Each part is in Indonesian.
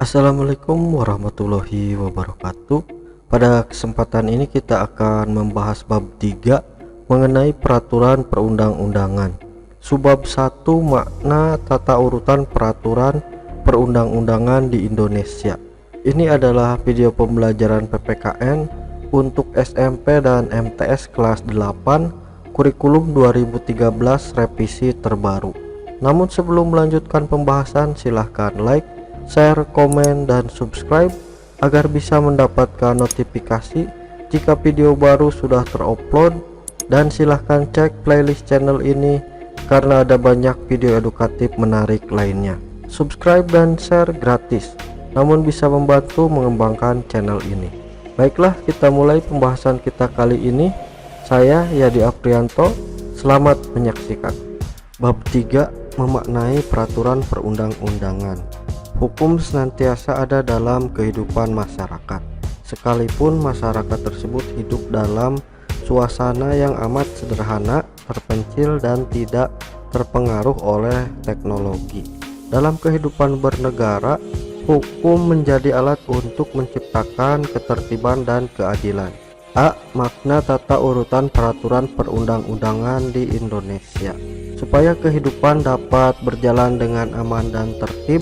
Assalamualaikum warahmatullahi wabarakatuh. Pada kesempatan ini kita akan membahas bab 3 mengenai peraturan perundang-undangan. Subbab 1, makna tata urutan peraturan perundang-undangan di Indonesia. Ini adalah video pembelajaran PPKN untuk SMP dan MTS kelas 8 kurikulum 2013 revisi terbaru. Namun sebelum melanjutkan pembahasan, silahkan like, share, komen, dan subscribe agar bisa mendapatkan notifikasi jika video baru sudah terupload, dan silahkan cek playlist channel ini karena ada banyak video edukatif menarik lainnya. Subscribe dan share gratis, namun bisa membantu mengembangkan channel ini. Baiklah, kita mulai pembahasan kita kali ini. Saya Yadi Aprianto, selamat menyaksikan. Bab 3 memaknai peraturan perundang-undangan. Hukum senantiasa ada dalam kehidupan masyarakat, sekalipun masyarakat tersebut hidup dalam suasana yang amat sederhana, terpencil, dan tidak terpengaruh oleh teknologi. Dalam kehidupan bernegara, hukum menjadi alat untuk menciptakan ketertiban dan keadilan. A. Makna tata urutan peraturan perundang-undangan di Indonesia. Supaya kehidupan dapat berjalan dengan aman dan tertib,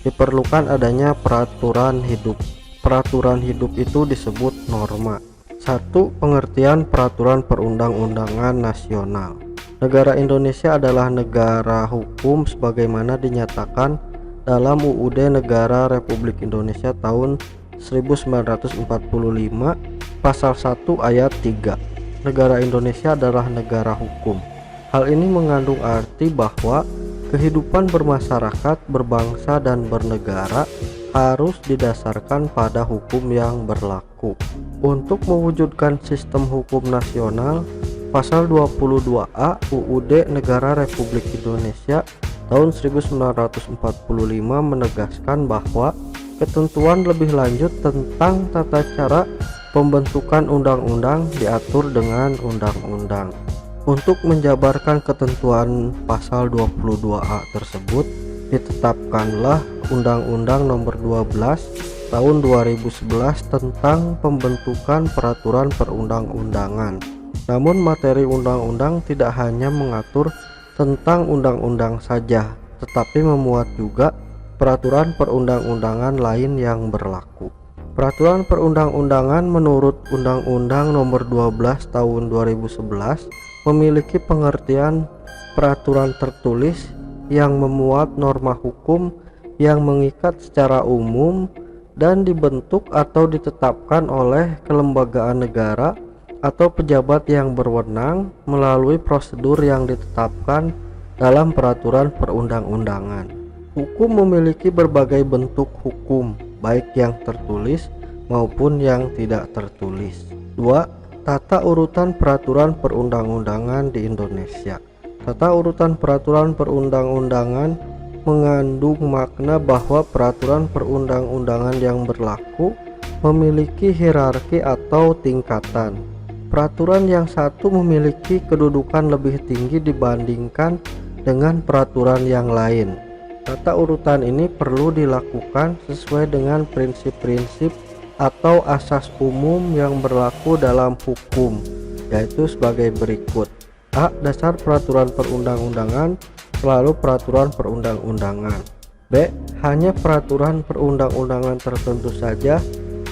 diperlukan adanya peraturan hidup. Peraturan hidup itu disebut norma. 1. Pengertian peraturan perundang-undangan nasional. Negara Indonesia adalah negara hukum sebagaimana dinyatakan dalam UUD Negara Republik Indonesia tahun 1945 pasal 1 ayat 3. Negara Indonesia adalah negara hukum. Hal ini mengandung arti bahwa kehidupan bermasyarakat, berbangsa, dan bernegara harus didasarkan pada hukum yang berlaku. Untuk mewujudkan sistem hukum nasional, pasal 22A UUD Negara Republik Indonesia tahun 1945 menegaskan bahwa ketentuan lebih lanjut tentang tata cara pembentukan undang-undang diatur dengan undang-undang. Untuk menjabarkan ketentuan pasal 22A tersebut, ditetapkanlah Undang-Undang Nomor 12 Tahun 2011 tentang pembentukan peraturan perundang-undangan. Namun materi undang-undang tidak hanya mengatur tentang undang-undang saja, tetapi memuat juga peraturan perundang-undangan lain yang berlaku. Peraturan perundang-undangan menurut Undang-Undang Nomor 12 Tahun 2011 memiliki pengertian peraturan tertulis yang memuat norma hukum yang mengikat secara umum dan dibentuk atau ditetapkan oleh kelembagaan negara atau pejabat yang berwenang melalui prosedur yang ditetapkan dalam peraturan perundang-undangan. Hukum memiliki berbagai bentuk hukum, baik yang tertulis maupun yang tidak tertulis. 2. Tata urutan peraturan perundang-undangan di Indonesia. Tata urutan peraturan perundang-undangan mengandung makna bahwa peraturan perundang-undangan yang berlaku memiliki hierarki atau tingkatan. Peraturan yang satu memiliki kedudukan lebih tinggi dibandingkan dengan peraturan yang lain. Tata urutan ini perlu dilakukan sesuai dengan prinsip-prinsip atau asas umum yang berlaku dalam hukum, yaitu sebagai berikut. A. Dasar peraturan perundang-undangan selalu peraturan perundang-undangan. B. Hanya peraturan perundang-undangan tertentu saja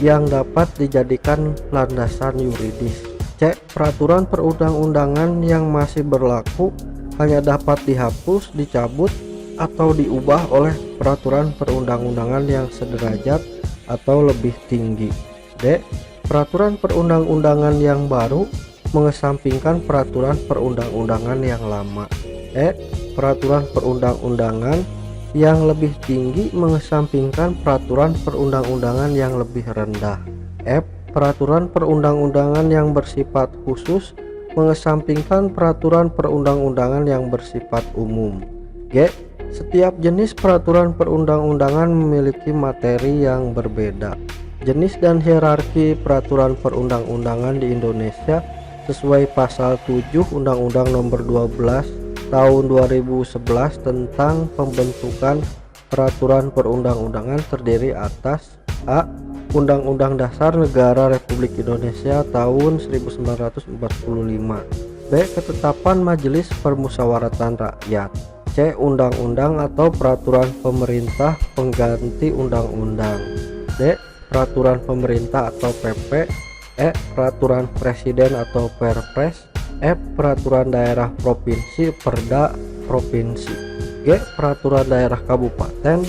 yang dapat dijadikan landasan yuridis. C. Peraturan perundang-undangan yang masih berlaku hanya dapat dihapus, dicabut, atau diubah oleh peraturan perundang-undangan yang sederajat atau lebih tinggi. D. Peraturan perundang-undangan yang baru mengesampingkan peraturan perundang-undangan yang lama. E. Peraturan perundang-undangan yang lebih tinggi mengesampingkan peraturan perundang-undangan yang lebih rendah. F. Peraturan perundang-undangan yang bersifat khusus mengesampingkan peraturan perundang-undangan yang bersifat umum. G. Setiap jenis peraturan perundang-undangan memiliki materi yang berbeda. Jenis dan hierarki peraturan perundang-undangan di Indonesia sesuai pasal 7 Undang-Undang Nomor 12 Tahun 2011 tentang pembentukan peraturan perundang-undangan terdiri atas A. Undang-Undang Dasar Negara Republik Indonesia tahun 1945. B. Ketetapan Majelis Permusyawaratan Rakyat. C. Undang-undang atau peraturan pemerintah pengganti undang-undang. D. Peraturan pemerintah atau PP. E. Peraturan presiden atau Perpres. F. Peraturan daerah provinsi Perda provinsi. G. Peraturan daerah kabupaten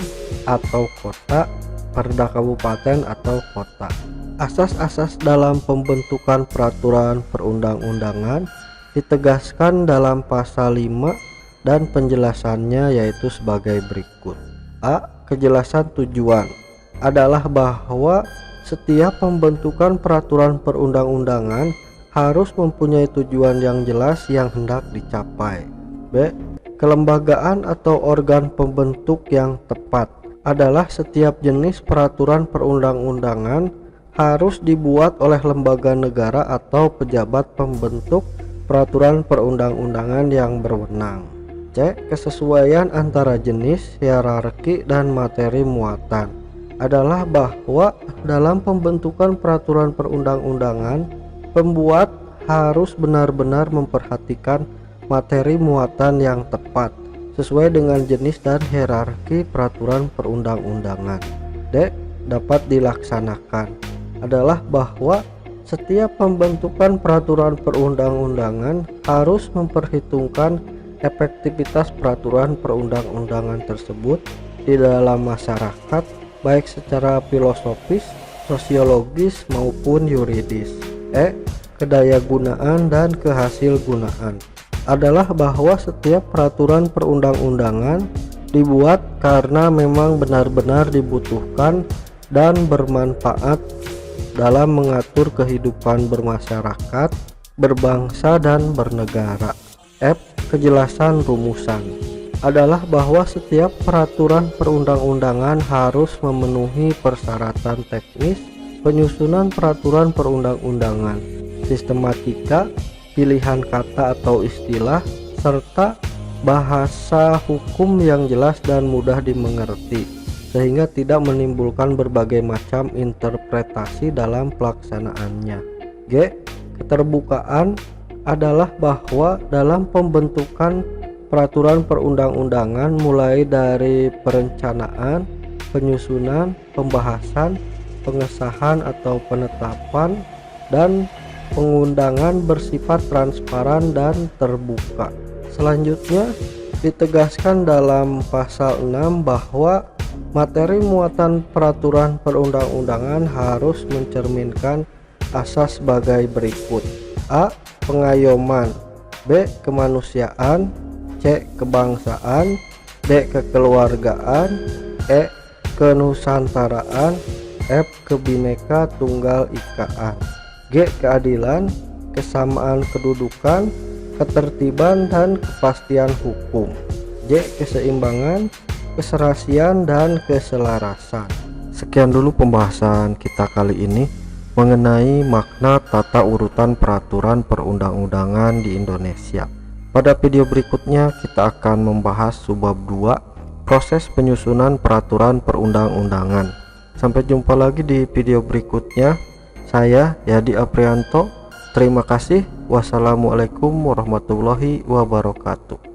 atau kota Perda kabupaten atau kota. Asas-asas dalam pembentukan peraturan perundang-undangan ditegaskan dalam pasal 5 dan penjelasannya yaitu sebagai berikut. A. Kejelasan tujuan adalah bahwa setiap pembentukan peraturan perundang-undangan harus mempunyai tujuan yang jelas yang hendak dicapai. B. Kelembagaan atau organ pembentuk yang tepat adalah setiap jenis peraturan perundang-undangan harus dibuat oleh lembaga negara atau pejabat pembentuk peraturan perundang-undangan yang berwenang. C. Kesesuaian antara jenis, hierarki, dan materi muatan adalah bahwa dalam pembentukan peraturan perundang-undangan, pembuat harus benar-benar memperhatikan materi muatan yang tepat sesuai dengan jenis dan hierarki peraturan perundang-undangan. D. Dapat dilaksanakan adalah bahwa setiap pembentukan peraturan perundang-undangan harus memperhitungkan efektivitas peraturan perundang-undangan tersebut di dalam masyarakat baik secara filosofis, sosiologis maupun yuridis. E. Kedayagunaan dan kehasilgunaan adalah bahwa setiap peraturan perundang-undangan dibuat karena memang benar-benar dibutuhkan dan bermanfaat dalam mengatur kehidupan bermasyarakat, berbangsa, dan bernegara. F. Kejelasan rumusan adalah bahwa setiap peraturan perundang-undangan harus memenuhi persyaratan teknis penyusunan peraturan perundang-undangan, sistematika, pilihan kata atau istilah, serta bahasa hukum yang jelas dan mudah dimengerti sehingga tidak menimbulkan berbagai macam interpretasi dalam pelaksanaannya. G. Keterbukaan adalah bahwa dalam pembentukan peraturan perundang-undangan mulai dari perencanaan, penyusunan, pembahasan, pengesahan atau penetapan, dan pengundangan bersifat transparan dan terbuka. Selanjutnya ditegaskan dalam pasal 6 bahwa materi muatan peraturan perundang-undangan harus mencerminkan asas sebagai berikut. A. Pengayoman. B. Kemanusiaan. C. Kebangsaan. D. Kekeluargaan. E. Kenusantaraan. F. Kebineka Tunggal Ikaan. G. Keadilan, kesamaan kedudukan, ketertiban, dan kepastian hukum. J. Keseimbangan, keserasian, dan keselarasan. Sekian dulu pembahasan kita kali ini mengenai makna tata urutan peraturan perundang-undangan di Indonesia. Pada video berikutnya kita akan membahas subbab 2, proses penyusunan peraturan perundang-undangan. Sampai jumpa lagi di video berikutnya. Saya Yadi Aprianto. Terima kasih. Wassalamualaikum warahmatullahi wabarakatuh.